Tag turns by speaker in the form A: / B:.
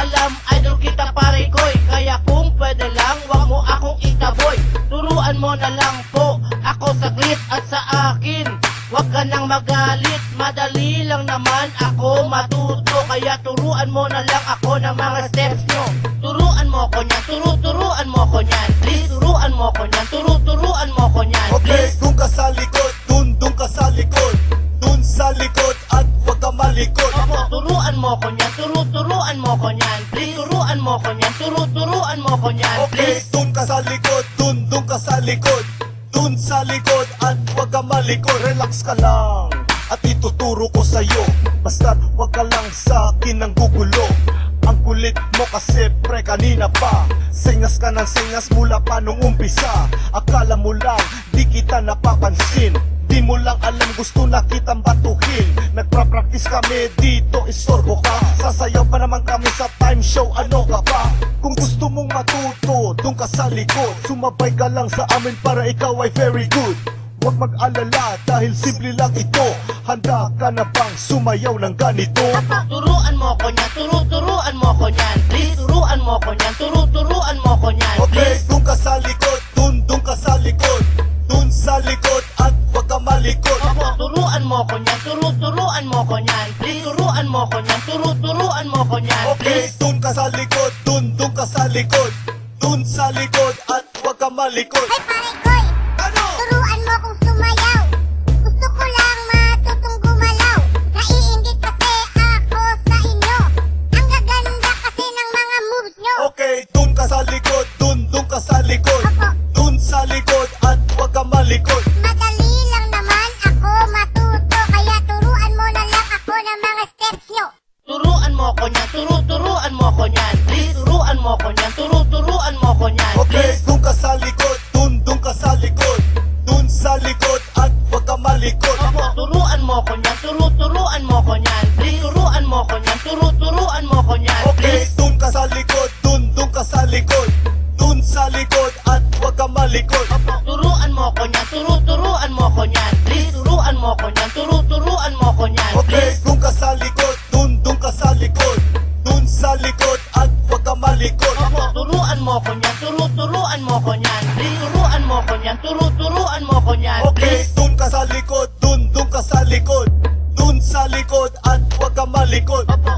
A: alam, idol kita pare koy. Kaya kung pwede lang, wag mo akong itaboy. Turuan mo na lang po ako saglit at sa akin wag ka nang magalit, madali lang naman ako matuto. Kaya turuan mo na lang ako ng mga steps nyo. Turuan mo ko niyan, turuan mo ko niyan. Please, turuan mo ko niyan, turuan mo ko niyan.
B: Okay, dun ka sa likod, dun ka sa likod. Dun sa likod at wag ka malikod.
A: Opo, turuan mo ko niyan, turuan mo ko niyan. Please, turuan mo ko niyan, turuan mo ko niyan.
B: Okay, dun ka sa likod, dun ka sa likod. Dun sa likod at wag ka malikod. Relax ka lang at ituturo ko sa'yo. Basta't wag ka lang sa akin ng gugulo. Ang kulit mo kasi pre kanina pa. Sengas ka ng sengas mula pa nung umpisa. Akala mo lang di kita napapansin. Di mo lang alam gusto na kitang batuhin. Nagpa-practice kami dito, istorbo ka. Sasayaw pa naman kami sa time show, ano ka pa? Kung gusto mong matuto, dun ka sa likod. Sumabay ka lang sa amin para ikaw ay very good. Huwag mag-alala dahil simple lang ito. Handa ka na bang sumayaw ng ganito?
A: Turuan mo ko niyan, turuan mo ko niyan. Please, turuan mo ko niyan, turuan mo ko niyan.
B: Okay, dun ka sa likod, dun ka sa likod. Dun sa likod at wag ka malikod.
A: Opo, turuan mo ko niyan, turuan mo ko niyan. Please, turuan mo ko niyan, turuan mo ko niyan.
B: Okay, dun ka sa likod, dun ka sa likod. Dun sa likod at wag ka malikod.
C: Hey pare koy,
B: Ano?
C: turuan mo kong sumayaw. Gusto ko lang matutong gumalaw. Naiinggit kasi ako sa inyo. Ang gaganda kasi ng mga moves nyo.
B: Okay, dun ka sa likod, dun ka sa likod.
C: Opo,
B: Dun sa likod at wag ka malikod.
C: madali lang naman ako matuto. Kaya turuan mo na lang ako ng mga steps nyo.
A: Turuan mo ko niyan, turuan mo ko niyan. Please, turuan mo ko niyan, turuan mo ko niyan.
B: Okay, dun ka sa likod, dun ka sa likod. Dun sa likod at wag ka malikod.
A: Opo, turuan mo ko niyan, turuan mo ko niyan. Please, turuan mo ko niyan, turuan mo ko niyan.
B: Okay, dun ka sa likod, dun ka sa likod. Dun sa likod at wag ka malikod.
A: Opo, turuan mo ko niyan, turuan mo ko niyan. Please, turuan mo ko niyan, turuan mo ko niyan.
B: Okay, dun ka sa likod, dun ka sa likod. Dun sa likod at wag ka malikod.
A: Opo, turuan mo ko niyan, turuan mo ko niyan. Please, turuan mo ko niyan, turuan mo ko niyan.
B: Okay, dun ka sa likod, dun ka sa likod. Dun sa likod at wag ka malikod.
A: Opo,